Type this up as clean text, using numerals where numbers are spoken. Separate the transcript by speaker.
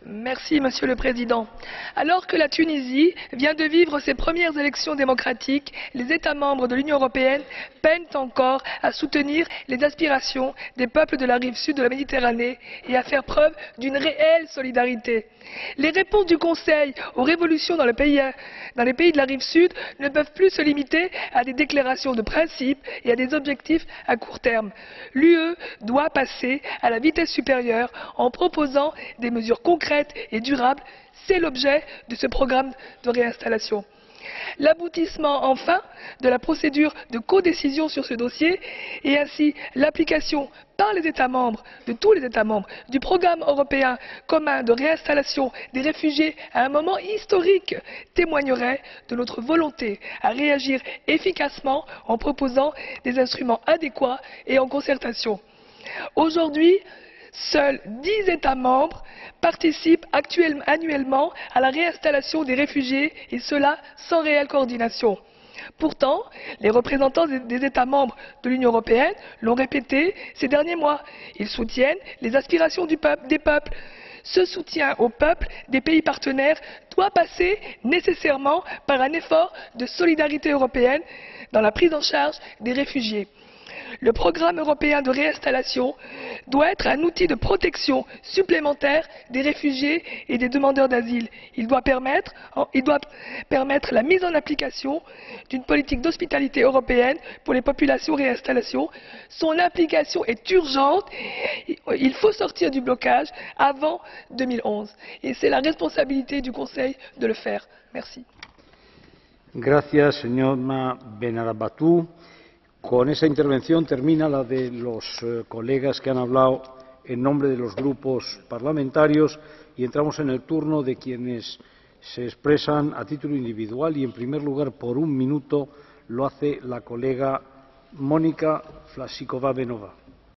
Speaker 1: Monsieur le Président. Alors que la Tunisie vient de vivre ses premières élections démocratiques, les États membres de l'Union européenne peinent encore à soutenir les aspirations des peuples de la rive sud de la Méditerranée et à faire preuve d'une réelle solidarité. Les réponses du Conseil aux révolutions dans les pays de la rive sud ne peuvent plus se limiter à des déclarations de principe et à des objectifs à court terme. L'UE doit passer à la vitesse supérieure en proposant des mesures concrètes et durables. C'est l'objet de ce programme de réinstallation. L'aboutissement enfin de la procédure de codécision sur ce dossier et ainsi l'application par les États membres, de tous les États membres, du programme européen commun de réinstallation des réfugiés à un moment historique témoignerait de notre volonté à réagir efficacement en proposant des instruments adéquats et en concertation. Aujourd'hui, seuls 10 États membres participent annuellement à la réinstallation des réfugiés et cela sans réelle coordination. Pourtant, les représentants des États membres de l'Union européenne l'ont répété ces derniers mois. Ils soutiennent les aspirations des peuples. Ce soutien aux peuples des pays partenaires doit passer nécessairement par un effort de solidarité européenne dans la prise en charge des réfugiés. Le programme européen de réinstallation doit être un outil de protection supplémentaire des réfugiés et des demandeurs d'asile. Il doit permettre la mise en application d'une politique d'hospitalité européenne pour les populations réinstallation. Son application est urgente. Il faut sortir du blocage avant 2011. Et c'est la responsabilité du Conseil de le faire. Merci.
Speaker 2: Gracias, señora Benarabatou. Con esa intervención termina la de los colegas que han hablado en nombre de los grupos parlamentarios y entramos en el turno de quienes se expresan a título individual y, en primer lugar, por un minuto, lo hace la colega Monika Flašíková Beňová.